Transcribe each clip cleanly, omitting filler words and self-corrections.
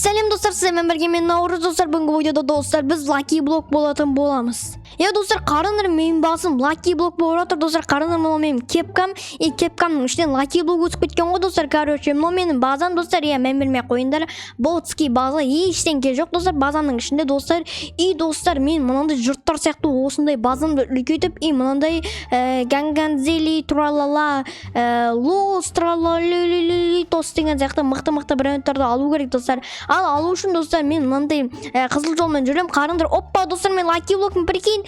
Сәлем достар, сіздермен бірге мен Наурыз достар. Бүгінгі видеода достар біз Lucky Block болатын боламыз. Достар, қарыңдар, менің басым Lucky Block болып жатыр достар. Қарыңдар, мынау менің кепкам. Кепкамның ішінен Lucky Block өсіп кеткен ғой достар. Короче, мынау менің базам достар. Мен білмей қойыңдар. Ботский база ештеңе жоқ достар. Базамның ішінде достар. Достар, мен мынандай жұрттар сияқты осындай базамды үлкейтіп, мынандай Ганганзели, Тралала, Лос, Тралалали, Тос деген сияқты мықты брендтерді алу керек достар. Ал алу үшін достар, мен мынандай қызыл жолмен жүрем. Қарыңдар, оппа достар, мен Lucky Block'ын прикинь.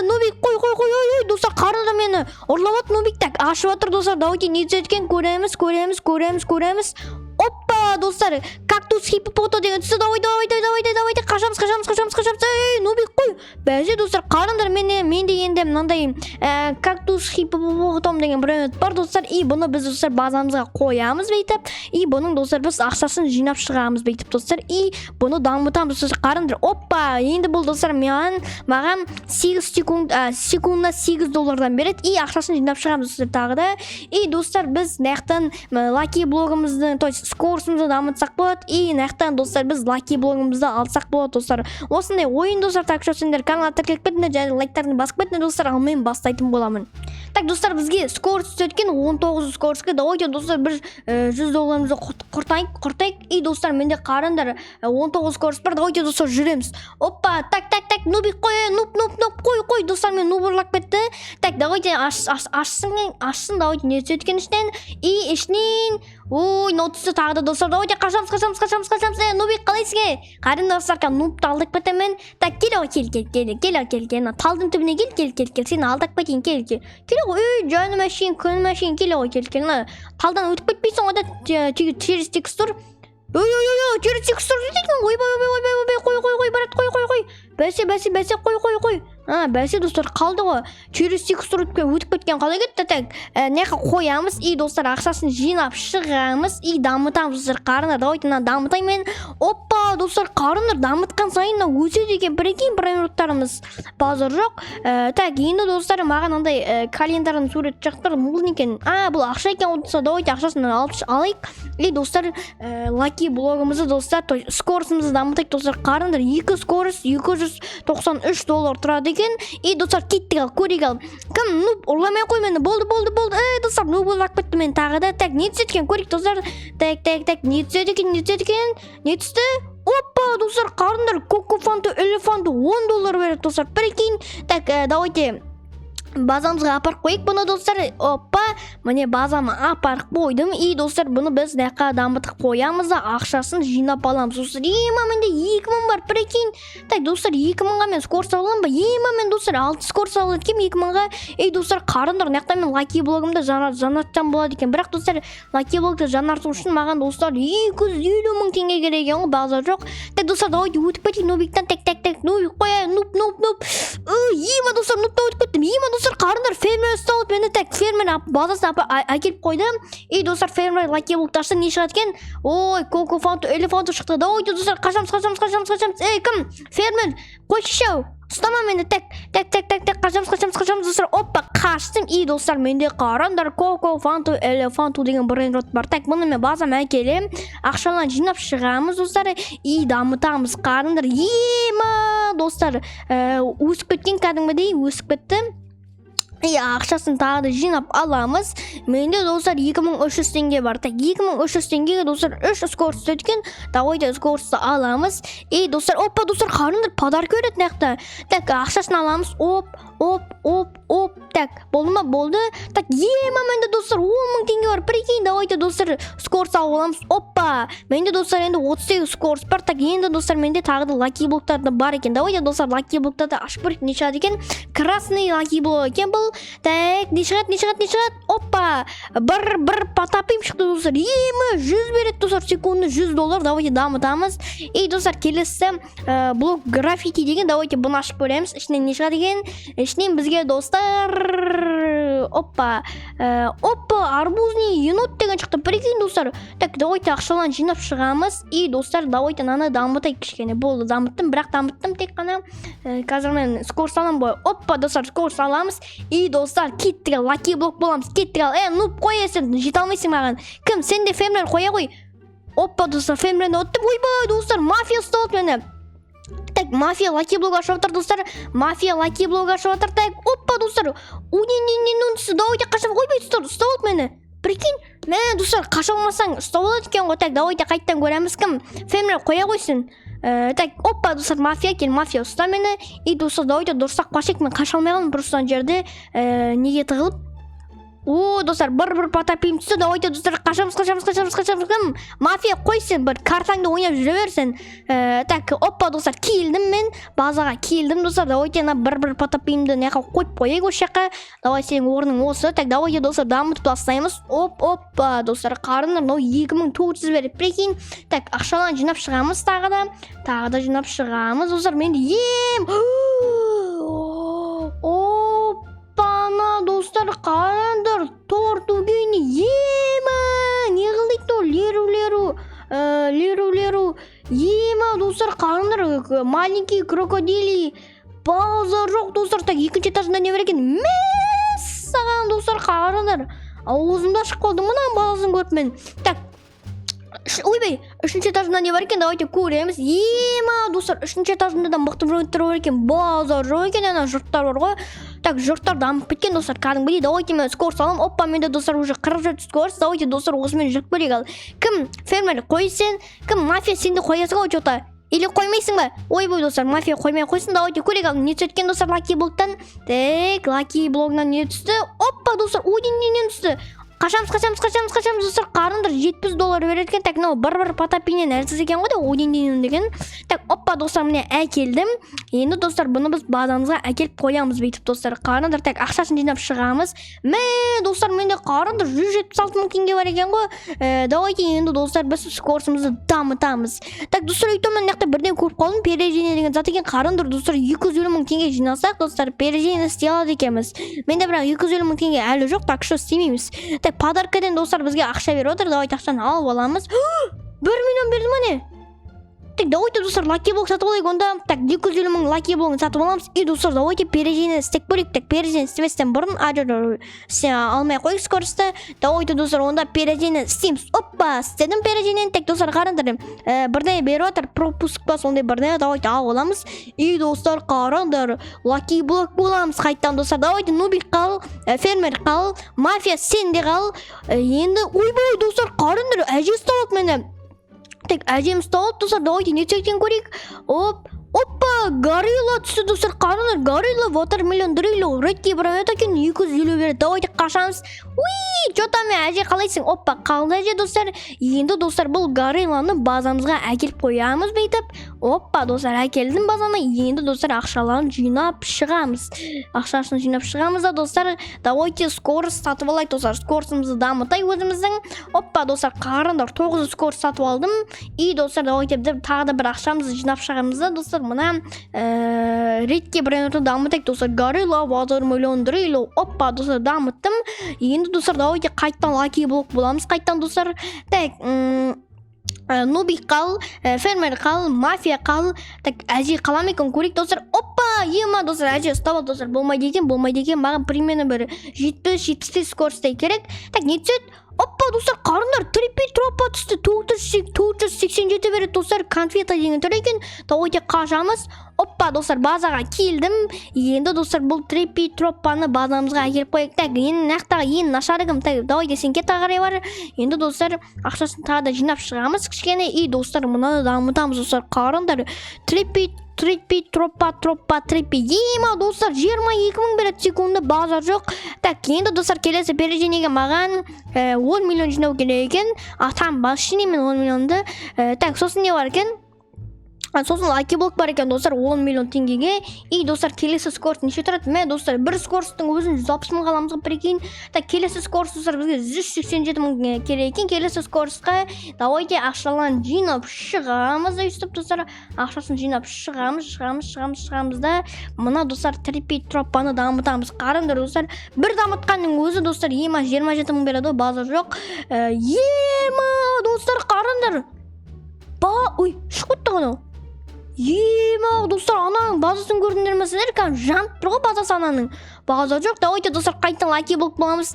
Нубик, қой, достар, қарыңдар, мені ұрлап Нубик. Так, ашып отыр достар. Давайте не түсеткен көреміз. Оппа достар, кактус хиппопото деген түсі. Давайте, қашамыз. Нубик қой. Бәзе достар, қарыңдар, мен дегенде мынандай кактус хиппопотом деген бренд бар достар. Бұны біз достар базамызға қоямыз бейтіп. Бұның достар біз ақшасын жинап шығамыз бейтіп достар. Бұны дамытамыз достар. Қарыңдар, оппа, енді бұл достар маған 8 секундына $8 береді. Ақшасын жинап шығамыз достар тағы да. Достар, біз нәқтан Lucky Block'ымыздың, то есть скорсымызды дамытсақ болады. Нәқтан достар, біз Lucky Block'ымызды алсақ болады достар. Осындай ойын достар. Так, что сендер каналға тіркеліп кетіңдер, және лайктарын басып кетіңдер достар. Ал мен бастайтын боламын. Так, достар, бізге скорс өткен 19 скорсқа. Давайте достар, бір $100 құртайық. Достар, менде қарыңдар 19 скорс бар. Давайте достар, жүреміз. Оппа, так, нубик қой, қой, достар, мен нуб ұрлап кетті. Так, давайте ашсын, давайте не өткен ішінен. Ішінен, нотысы тағы да достар. Давайте қашамыз. Нубик қалайсың? Қарың достар, нубты алдық бітімен. Так, кел. Талдың түбіне кел. Сені алдық бітейін, кел. Жаны мәшин, күн мәшин, кел. Талдан өтіп кетпейсің, ода через текстур. Через текстур дейін. Ой, барат, қой. Бәсе, қой. Бәсе достар, қалды ғой. Через текстур өтіп кеткен қалай кетті. Так, неқа қоямыз. Достар, ақшасын жинап шығамыз. Дамытамыз достар. Қарыңдар, давайте дамытаймен. Оппа, достар, қарыңдар, дамытқан сайын өседі екен. Бірекейін промируттарымыз базар жоқ. Так, енді достар, маған андай календарың сурет жақтыр. Бұл некен? Бұл ақша екен. Олдыса, давайте ақшасын алайық. Достар, Lucky Block'ымызды достар, скорсымызды дамытайық достар. Қарыңдар, 2 скорс $293 тұрады екен. Достар, кеттік ал, көрек ал. Кім, нуб, ұрламай қой мені. Болды. Достар, нуб ұрлап кетті мен тағы да. Так, не түсеткен, көрек достар. Так, не түсеткен. Не түсті? Оппа, достар, қарыңдар, кокофанту, элефанту $10 береді достар. Прикинь. Так, давайте базамызға апарып қойық бұны достар. Оппа, міне базамы апарып қойдым. Достар, бұны біз нәқа дамытып қоямыз да ақшасын жинап аламыз достар. Менде 2000 бар, прикинь. Так, достар, 2000-ға мен скорс алам ба? Мен достар 6 скорс алып еткем 2000-ға. Достар, қарыңдар, нәқта мен Lucky Block'ымды жанартсам болады екен. Бірақ достар, Lucky Block'ты жанарту үшін маған достар 250 мың теңге керек екен, базар жоқ. Так, достар, давайте өтіп кетейін нубиктан. Так, нубик қоя, нуб. Достар, нубта өтіп кеттім. Достар, қарыңдар, фермер ұсталып мені. Так, фермер базасын әкеліп қойдым. Достар, фермер Lucky Block'ты ашты, не шығады екен? Ой, кокофанту, элефанту шықты. Давайте достар, қашамыз. Кім? Фермер, қойшы шау. Ұстама мені. Так, қашамыз достар. Оппа, қаштым. Достар, менде қараңдар, кокофанту, элефанту деген бренд бар. Так, бұны мен базам әкелем. Ақшалан жинап шығамыз достар. Дамытамыз. Қараңдар, достар, өсіп кеткен кәдімгідей өсіп кетті. Ақшасын тағы да жинап аламыз. Менде достар 2300 теңге бар. Так, 2300 теңгеге достар 3 скорс өткен. Давайте скорсты аламыз. Достар, оппа, достар, қарыңдар, подарка өрет нәқті. Так, ақшасын аламыз. Оп. Так, болды ма? Болды. Так, менде достар 10 мың теңге бар. Прикинь, давайте достар скорс алып аламыз. Оппа, менде достар енді 38 скорс бар. Так, енді достар менде тағы да Lucky Block'тарды бар екен. Давайте достар Lucky Block'тарды ашып көрейік, не шығады екен? Красный Lucky Block екен бұл. Так, не шығады? Оппа, бір потапим шықты достар. 100 береді достар, секунды $100. Давайте дамытамыз. Достар, келесі блок граффити деген. Давайте бұны ашып көреміз. Ішінен не шығады екен? Ішінен бізге достар оппа, арбузный енот деген шықты. Прикинь достар. Так, давайте ақшалан жинап шығамыз. Достар, давайте дамытайық кішкене. Болды, дамыттым, бірақ дамыттым тек қана. Қазір мен скорс алам бой. Оппа, достар, скорс аламыз. Достар, кеттік Lucky Block боламыз. Кеттік ал. Нуб қоясың, жете алмайсың маған. Кім? Сен де фермер қоя қой. Оппа достар фемрен өттіп ойбай достар мафия ұсталып мені. Так мафия лаки блог ашып жатыр достар. Мафия лаки блог ашып жатыр. Так оппа достар. Унин давайте қашып ойбай достар ұсталып мені. Прикинь, мен достар қаша алмасаң ұстап алады екен ғой. Так давайте қайттан көреміз кім. Фемрен қоя қойсын. Так оппа достар мафия кел мафия ұста мені. И достар давайте дұрыстақ қашайық, мен қаша алмай қалдым просто жерде неге тығылып. О, достар, бір потопим түсті. Давайте достар, қашамыз. Мафия қойсын, бір картаңды ойнап жүре берсін. Так, оппа достар, келдім мен. Базаға келдім достар. Давайте бір потопимді неқа қойып қойайық осы жаққа. Давай сенің орның осы. Так, давайте достар, дамытып тастаймыз. Оппа достар, қарыңдар, 2400 беріп. Прикинь. Так, ақшалан жинап шығамыз тағы да жинап шығамыз. Достар, мен ем. Оппана достар, қараңдар, тортугені ема. Не қылдық то? Леру. Ема достар, қараңдар, маленький крокодили. Базар жоқ достар. Так, екінші этажында не бар екен? Мәссаған достар, қараңдар. Аузымда шығып қалды мұнан баласын көріп мен. Так, ойбай, үшінші этажында не бар екен? Давайте көреміз. Ема достар, үшінші этажында да мықты брендтер бар екен. Базар жоқ екен, ана жұрттар бар ғой. Так, жұрттар дамып кеткен достар, кәдімгідей. Давайте мен скорс алам. Оппа, менде достар уже 47 скорс. Давайте достар осымен жүріп көрейік ал. Кім фермер қойсын? Кім мафия сенде қоясың ғой что-то? Или қоймайсың ба? Ойбой достар, мафия қоймай қойсын. Давайте көрейік ал. Не түскен достар лаки блоктан? Так, лаки блогынан не түсті? Оппа достар, ойден түсті. Қашамыз достар, қарыңдар $70 береткен. Так, бір потопинен әрсіз екен ғой да, ойден деген. Так, оппа достар, міне әкелдім. Енді достар, бұны біз базамызға әкеліп қоямыз бейтіп достар. Қарыңдар, так, ақшасын жинап шығамыз. Достар, менде қарыңдар 176 мың теңге бар екен ғой. Давайте енді достар, біз скорсымызды дамытамыз. Так, достар, өйтімен неқті бірден көріп қалдым. Пережение деген зат екен. Қарыңдар, достар, 250 мың теңге жинасақ, достар, пережение істей алады екенбіз. Менде бірақ 250 мың теңге әлі жоқ, так, що істемейміз. Подаркадан достар бізге ақша беріп отыр. Давайте ақшаны алып аламыз. 1 миллион берді ма не? Так, давайте достар лаки блок сатып алайық онда. Так, 250 мың лаки блогын сатып аламыз. И достар, давайте пережение істеп көрейік. Так, пережение істеместен бұрын алмай қойық скоросты. Давайте достар онда пережение істейміз. Оппа, істедім пережениені. Так, достар, қараңдар. Бірден беріп отыр. Пропуск па сондай бірден. Давайте алып аламыз. И достар, қараңдар. Лаки блок боламыз қайттан достар. Давайте нубик қал, фермер қал, мафия сен де қал. Енді ойбай достар, қараңдар. Әже ұсталып мені. Так, әжем ұсталып достар, давайте не түсектен көрейік. Оппа, горилла түсті достар, қарыңдар, горилла, watermelon, дрилло, редке бұрайы екен 250 береді. Давайте қашамыз. Уи, что там әже қалайсың? Оппа, қалды әже достар. Енді достар, бұл горилланы базамызға әкеліп қоямыз бейтіп. Оппа, достар, әкелдім базаны. Енді достар, ақшаларын жинап шығамыз. Ақшасын жинап шығамыз да достар. Давайте скорс сатып алайық достар. Скорсымызды дамытай өзіміздің. Оппа, достар, қарыңдар, 9 скорс сатып алдым. И достар, давайте тағы да бір ақшамызды жинап шығамыз да достар. Мына редке брендті дамытайық достар. Горилла, watermelon, дрилло. Оппа, достар, дамыттым. Енді достар, давайте қайттан лаки блок боламыз. Қайттан достар. Так, нубик қал, фермер қал, мафия қал. Так, әже қалам екен көрейік достар. Оппа, ема достар, әже ұстап достар. Болмайды екен. Маған примерно бір 70-75 скоростай керек. Так, не түседі? Оппа, достар, қарындар, трипи тропа түсті. 487 береді достар. Конфета деген түр екен. Давайте қашамыз. Оппа, достар, базаға келдім. Енді достар, бұл трипи тропаны базамызға әкеліп қойық. Так, енді нақтаға ең нашарығым. Так, давайте сенке тағарай бар. Енді достар, ақшасын тағы да жинап шығамыз кішкене. И достар, мұнаны дамытамыз достар. Қарындар, трипи тропа трипи. Ема достар, 22 мың береді секунды, базар жоқ. Так, енді достар, келесі переженеге маған 10 миллион жинау керек екен. Там бас жинеймін 10 миллионды. Так, сосын не бар екен? Сосын лаки блок бар екен достар, 10 миллион теңгеге. И достар, келесі скорс неше тұрады? Мен достар, бір скорстың өзін 160 мың қаламызға прикинь. Так, келесі скорс достар бізге 187 мың керек екен. Келесі скорсқа давайте ақшалан жинап шығамыз да үстіп достар. Ақшасын жинап шығамыз да. Мына достар, трипи тропаны дамытамыз. Қарыңдар достар, бір дамытқанның өзі достар, ема 27 мың береді, база жоқ. Ема достар, қарыңдар. Ой, шықытты ғана. Ема достар, ананың базасын көрдіңдер мәсілер, жанып тұр ғой базасы ананың. базар жоқ. Давайте достар қайтадан лаки болып боламыз.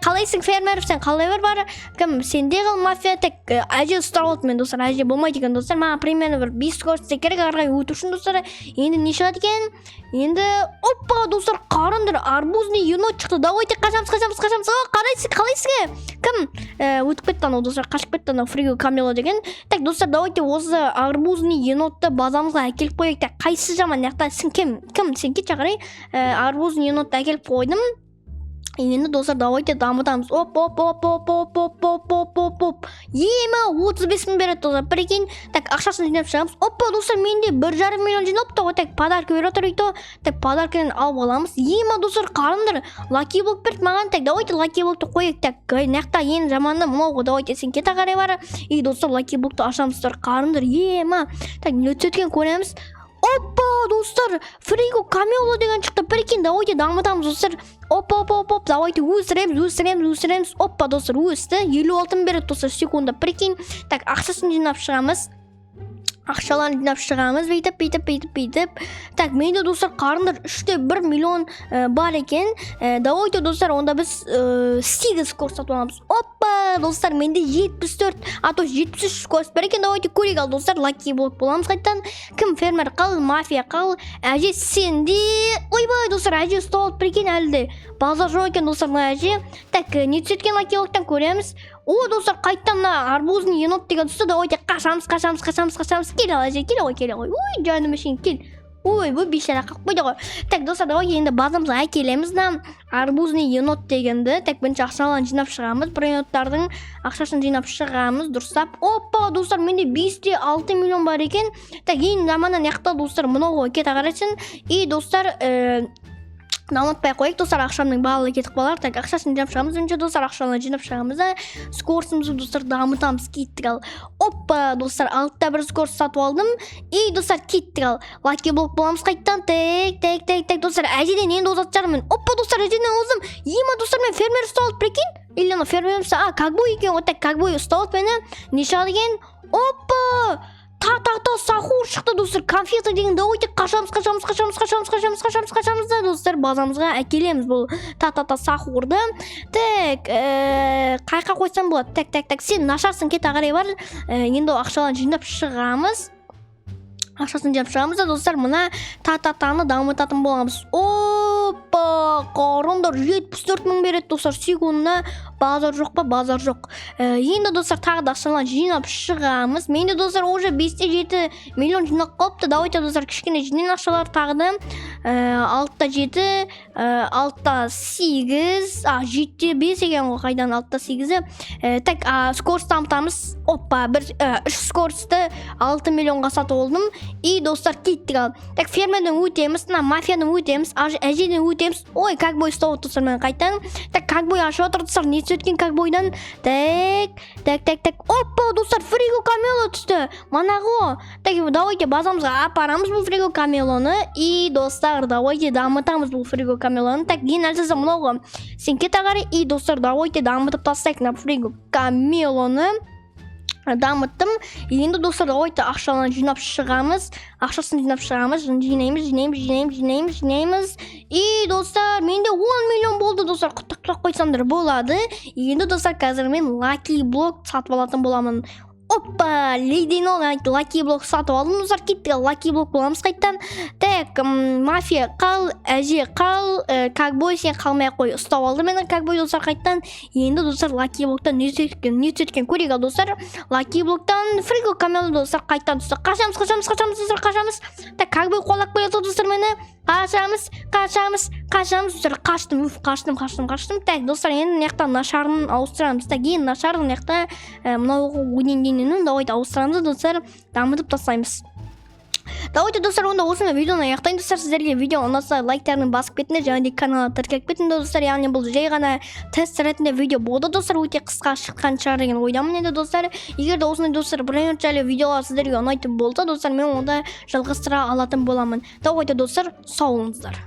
Қалайсың фермер, сен қалай бар? Кім сенде қал мафия тек әже ұстап алды мен достар. Әже болмайды екен достар. Маған примерно бір 5 көрсетсе керек арғай өту үшін достар. Енді не шығады екен? Енді оппа достар, қараңдар, арбузный енот шықты. Давайте қашамыз. Қалайсың? Кім өтіп кетті анау достар, қашып кетті анау Фриго Камело деген. Так достар, давайте осы арбузный енотты базамызға әкеліп қояйық. Так қайсы жаман яқта сен кім сен кетші қарай. Арбузный енотты әкеліп қойдым. Енді достар, давайте дамытамыз. Оп. Ема 35 мың береді достар. Прикинь. Так, ақшасын жинап шығамыз. Опа, достар, менде 1,5 миллион жинапты ғой. Так, подарка беріп отыр дейді. Так, подаркадан алып аламыз. Ема достар, қараңдар. Лаки блок берді маған. Так, давайте лаки блокты қояйық. Так, нақта ең жаманды мынау ғой. Давайте сен кете қарай бары. И достар, лаки блокты ашамыз достар. Қараңдар. Ема. Так, өткен көреміз. Опа, достар, Фриго Камело деген шықты. Прикинь, давайте дамытамыз достар. Оп, давайте өсіреміз. Опа, достар, өсті. 56 береді достар секунда. Прикинь. Так, ақшасын жинап шығамыз. Ақшаларын жинап шығамыз. Бейтіп. Так, менде достар, қарындар 3,1 миллион бар екен. Давайте достар, онда біз 8 скор сатып аламыз. Опа, достар, менде 74, а то 73 скор бар екен. Давайте көрейік ал достар, лаки блок боламыз қайттан. Кім фермер қал, мафия қал, әже сенде. Ойбай, достар, әже ұсталып прикинь әлді. Базар жоқ екен достар, әже. Так, не түсеткен лаки блоктан көреміз. О, достар, қайттан арбузный енот деген түсті. Давайте қашамыз. Кел ғой. Ой, жаным үшін кел. Ой, бұл бейшара қалып қойды ғой. Так, достар, давайте енді базамызға әкелеміз да. Арбузный енот дегенді. Так, бірінші ақшаларын жинап шығамыз. Бір еноттардың ақшасын жинап шығамыз. Дұрыстап. Опа, достар, менде 5,6 миллион бар екен. Так, ең заманнан яқта достар, мұнау ғой кет ағарайсын. И достар, дамытпай қойық достар, ақшамның бағалы кетіп қалар. Так, ақшасын жинап шығамыз. Önce достар, ақшаларын жинап шығамыз. Скорсымызды достар дамытамыз, кеттік ал. Опа, достар, 6-1 скорс сатып алдым. И достар, кеттік ал. Лаки блок боламыз қайттан. Так, достар, әжеден енді озат жармын. Опа, достар, әжеден оздым. Ема, достар, мен фермер ұсталды, прикинь. Или ана фермерімсі, как бой екен, вот так, как бой ұсталды мені. Не шығады екен? Опа! Сахур шықты достар, конфеты деген. Давайте қашамыз да достар, базамызға әкелеміз бұл сахурды. Так, қайқа қойсам болады. Так, сен нашарсың, кет ағарай бар. Енді ақшаларын жинап шығамыз. Да достар, мұна татаны дамытатын боламыз. Опа, қарындар 74 мың береді достар секундына. Базар жоқ па? Базар жоқ. Енді достар, тағы да ақшаларын жинап шығамыз. Менде достар уже 5,7 миллион жинап қалыпты. Давайте достар, кішкене жинен ақшалар тағыды. 6,7, 6,8, 7,5 екен ғой, қайдан 6,8. Так, скорс дамытамыз. Опа, 3 скорсты 6 миллионға сатып алдым. И достар, кеттік ал. Так, фермерден өтеміз, мафиядан өтеміз, әжеден өтеміз. Ой, как бой ұстау достар мен қайтан. Так, как бой ашып отыр достар, не түсеткен как бойдан. Так. Опа, достар, Фриго Камело түсті. Манағы. Так, давайте базамызға апарамыз бұл Фриго Камелоны. И достар, давайте дамытамыз бұл Фриго Камелоны. Так, ең әлсізі мұнауға. Сен кет ағары. И достар, давайте дамытып тастайық на Фриго Камелоны. Дамыттым. Енді достар, давайте ақшаларын жинап шығамыз. Жинаймыз. И достар, менде 10 миллион болды достар. Құттықтап қойсамдар болады. Енді достар, қазір мен лаки блок сатып алатын боламын. Опа, ледено лаки блок сатып алдым достар, кеттік лаки блок боламыз қайттан. Так, мафия қал, әже қал, как бой сен қалмай қой. Ұстап алды мені как бой достар қайттан. Енді достар, лаки блоктан не түсеткен көрек ал достар. Лаки блоктан Фриго Камело достар қайттан достар. Қашамыз. Так, как бой қолақ қояды достар мені. Қашамыз достар. Қаштым. Так, достар, енді неқта нашарын ауыстырамыз. Так, ең нашарын неқта мынауғы өденгенінің давайте ауыстырамыз достар, дамытып тастаймыз. Давайте достар, онда осыны видеоны аяқтайын достар. Сіздерге видео ұнаса лайктарын басып кетіңдер, және де каналға тіркеліп кетіңдер достар. Яғни бұл жай ғана тест ретінде видео болды достар, өте қысқа шыққан шығар деген ойдамын енді достар. Егер де осыны достар бір жайлы видеолар сіздерге ұнайтын болса достар, мен онда жалғастыра алатын боламын. Давайте достар, сау болыңыздар.